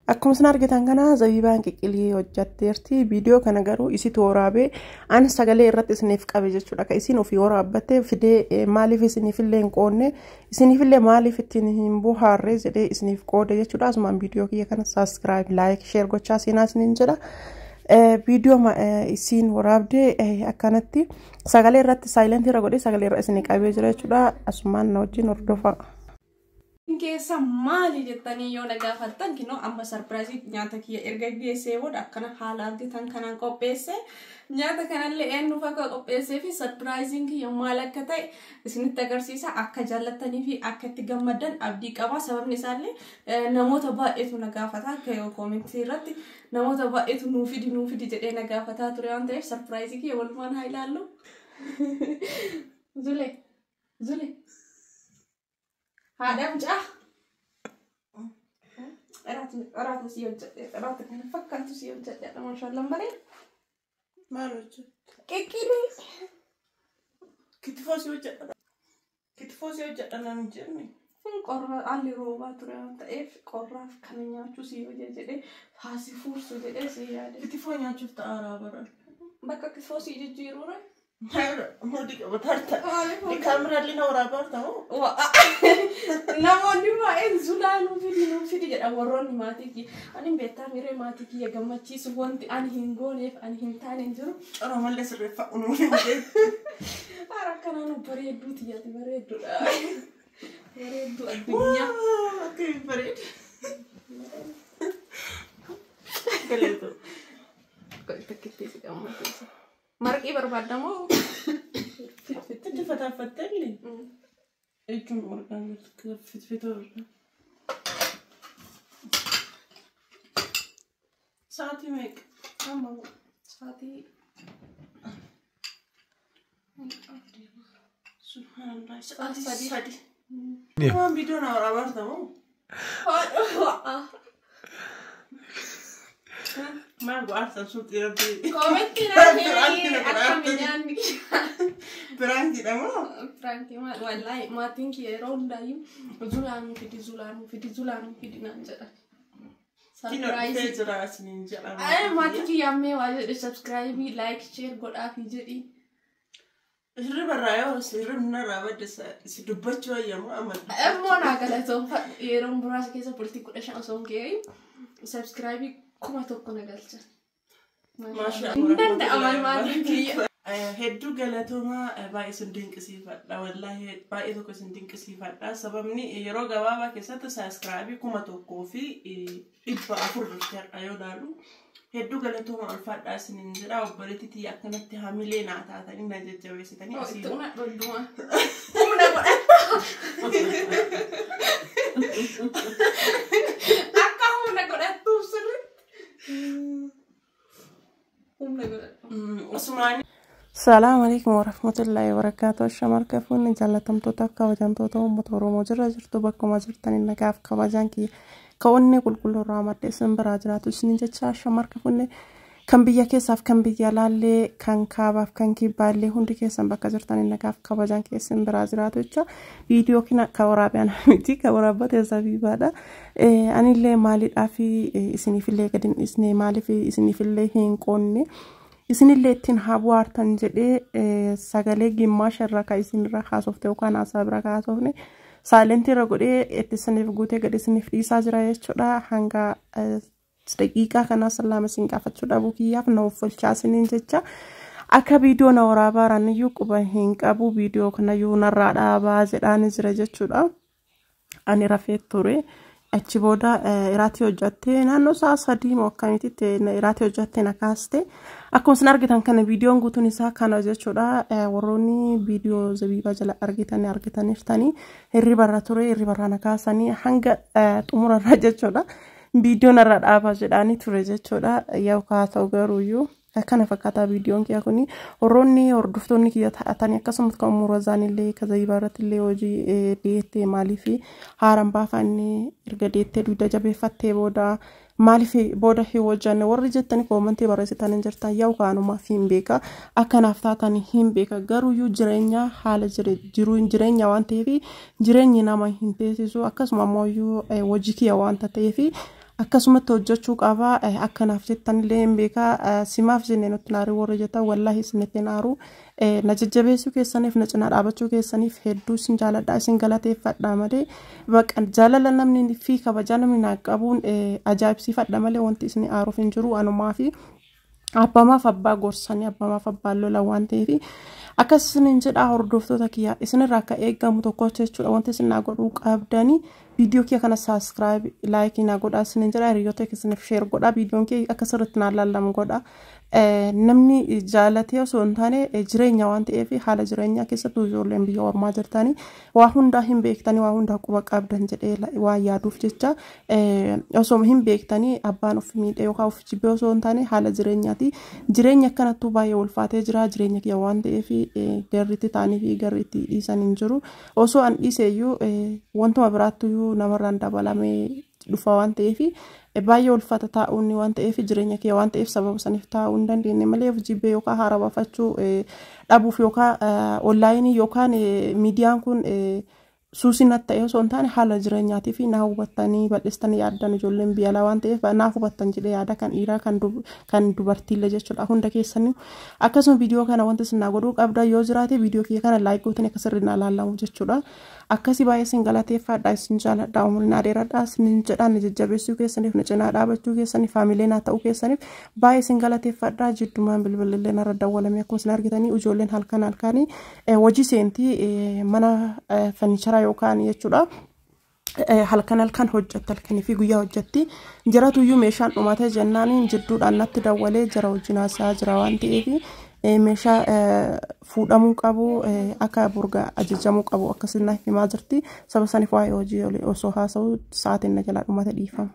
Akkuma isin argitan kana Zabibaan qiqqilii hojjatteerti. Viidiyoo kana garuu isitu waraabee an sagalee irratti isiniif qabe jechuudha. Ka isin ofii waraabbattee fidee maaliif isiniifillee hin qoonne isiniifillee maaliif ittiin hin buhaarre jedhee isiniif qoode jechuudha. Asumaan viidiyoo kiyya kana subscribe, like, share gochaa seenaa isiniin jedha. Viidiyoo isin waraabdee akkanatti sagalee irratti silent irra godhee sagalee irra isinii qabee jira jechuudha. Asumaan na wajjin hordofaa. Keessa maali jettanii yoo na gaafattan kinoo amma sarpiraayizii nyaata kiyya erga geessee booda akkana haala argitan kanaan qopheesse nyaata kanallee eenyu fakka qopheessee fi sarpiraayiziin kiyya maal akka ta'e isinitti agarsiisa. Akka jaallattanii fi akka itti gammaddan abdii qaba. Sababni isaallee namoota baay'eetu na gaafata koomentii irratti namoota baay'eetu nuuf fidi jedhee na gaafataa ture waan ta'eef sarpiraayizii kiyya walumaan haa ilaallu. Zule هذا مجاه أراد سيوجد أراد كان فكرت سيوجد ما شاء الله مريض ما وجد كيكيني كتفو سيوجد أنا مجرني قرر علي روبا ترى تأف قرر كانيا شو سيوجد فاسي فرصة جد سيادة كتفو نياچو تارا برا بكا كتفو سيجد جيرورة مودي كبتارتا دي كاميرا اللي نورا بارتا namoonni baay'een zulaa fidi jedha warroonni maatii kiyya ani beektaa miree maatii kiyya gammachiisu wanti ani hin gooneef ani hin taane hin jiru coro mallee sirreeffa unuun haara kanaan bareedduu tiyyati bareedduudha bareeddu addunyaa akka hin bareed galeetu takkittee si gammachiisa marqii barbaadamoo fitti fataafattelli Ecun organ fit Saati mek ama saati subhanallah saati Kamu video na warabar tamu ما بعرف صوت يربي كومنتي ناني أكمليان برانتي دمو برانتي ما والله ما تنكي يرون دايم زولان في نانجا سرپرایز راس نینجا ما تنكي يامي واجد سبسكرايب لايك شير قد أفيجري شرب الرأيو سيرم نرابد سيدبچو يامو أمد أمو ناقلتهم يرون براس كيسا بولتيكو أشان أصوم كي سبسكرايبي كما تكون قلت ما شاء الله ندند أمال ما تنكي هدو قلتهما باقي سندين كسيفة والله باقي توكو سندين كسيفة سببني يرو قبابا كيسات سبسكرايبي كما توكو في إبا أفر رشتر أيو دارو هدو قلتهما الفات أسنين جرا وبريتي تي أكنت تهاملين عطاتا إنا ججويسي تاني أسيب إتونا ردوا السلام عليكم ورحمة الله وبركاته. الشمر كفوني جالتم توتاكا وجانتوتو ومطورو مجرى جرتو بكو مجرتاني نكاف كواجانكي كوني كل رامات اسم براجراتو سنجتشا الشمر كفوني كم بيا كيساف كم بيا لالي كان كاباف كان كيبالي هندي كيسان بكا جرتاني نكاف كواجانكي اسم براجراتو اتشا فيديو كنا كورابيان ميتي كورابات يزابي بادا أني اللي مالي أفي إسني في اللي قدين إسني مالي في إسني في اللي هين قوني إسني اللي تنهابوار تنجدي ساقالي جماش الركا إسني رخا صوفتي وكان أصاب ركا صوفتي سالنتي رقودي اتسني فقوتي قد إسني في إساجرا يشودا هنگا دقيقة كنا سلام سنقا فتشودا بوكياف نوفل شاسنين جيجا akka video na waraabaaran iyyuu quba hin qabu video kana iyyuu narraa dhaabaa jedhaan jira jechuudha. Ani rafee ture achi booda iraatii hojjattee naannoo sa'a 3 moo akkamitti iraatii hojjattee nakaaste akkuma isin argitan kana videoon guutuun isaa kana jechuudha. Warroonni video Zabiibaa jala argitaniirtanii hirribarra ture hirribarra nakaasanii hanga xumurarra jechuudha. Video narraa dhaabaa jedhaanii ture jechuudha. Yaa kaa ta'u garuu iyyuu kana fakkaata videoon kiya kuni warroonni hordoftoonni kiya ta'atanii akkasumas kan umurazanillee Zabiibaa irrattillee hojii deettee maaliif haaran baafanne erga deettee dugda jabeeffattee booda maaliif booda hojjanne warri jettanii koomentii barreessitanii jirtan yaa kaanuma hin beeka akkanaaf taatan hin beeka garuu jireenya haala jireenya waan ta'eef jireenyi nama hin teessisu akkasuma ammoo hojii kiya waan ta'eef akkasumatti hojjechuu qaba akkanaaf jettanillee hin beekaa simaaf jennee nutti naarii warra jettan wallahi isinitti naaru na jajjabeessuu keessaniif na cinaa dhaabachuu keessaniif hedduu isin jaaladha isin galateeffadha malee baqa jaalala namni fi kabajaa namni naa qabuun ajaa'ibsiifadha malee wanti isin aaruuf hin jiru anumaa fi abbamaaf abbaa gorsanii abbamaaf abbaa lola waan ta'eef akkasumas jedha hordoftoota kiyya isinirraa akka eegamu tokko jechuudha wanti isin naa godhuu qabdanii video kiyya kana subscribe like na godha isin jedha hiriyoota keessaniif share godha videoon kiyya akka sirriitti naa lallamu godha namni jaalatee osoo hin taane jireenya waan ta'eef haala jireenyaa keessatti ijoolleen biyya ormaa jirtanii waa hundaa hin beektanii waa hundaa quba qabdan jedhee waa yaaduuf jecha osoo hin beektanii abbaan of miidhee yookaan of jibbee osoo hin taane haala jireenyaati jireenya akkanattuu baay'ee ulfaatee jira jireenya kiyya waan ta'eef garriitti taanii fi garriitti dhiisan hin jiru osoo an dhiiseeyyuu wantuma biraattuyyuu namarraan dabalamee dhufa waan ta'eef baay'ee ulfaata taa'uun waan ta'eef jireenya kee waan ta'eef sababa saniif taa'uu hin dandeenye malee of jibbee yookaan haara baafachuu dhabuuf yookaan onlaayinii yookaan miidiyaan kun suusinatti ta'e osoo hin taane haala jireenyaatii fi naa hubattanii bal'istanii yaaddan ijoolleen biyya alaa waan ta'eef naa hubattan jedhee yaada kan dhiiraa kan dubartiillee jechuudha hunda keessanii akkasuma viidiyoo kana wanti isin naa godhuu qabda yoo jiraate viidiyoo kiyya kana laayik gootanii akka sirriin ilaallamu jechuudha akkasii baay'ee isin galateeffadha isin jaaladha umriin adeeradha isin jedhaan jajjabeessuu keessaniif na cinaa dhaabachuu keessaniif faamilee naa ta'uu keessaniif baay'ee isin galateeffadha jiddumaan bilbilillee narra dawwalamee akkuma isin argitanii ijoolleen halkanii hojii seentii mana fanicharaa yookaan jechuudha halkan hojjatti halkanii fi guyyaa hojjatti jiratuyyuu meeshaan dhumatee jennaan jidduudhaan natti dawwalee jara wajjin haasaa jira waan ta'eef meeshaa fuudhamuu qabu akka burga ajajamuu qabu akkasinaaf himaa jirti saba saniif waa'ee hojii osoo haasa'u sa'aatiin na jalaa dhumate dhiifama.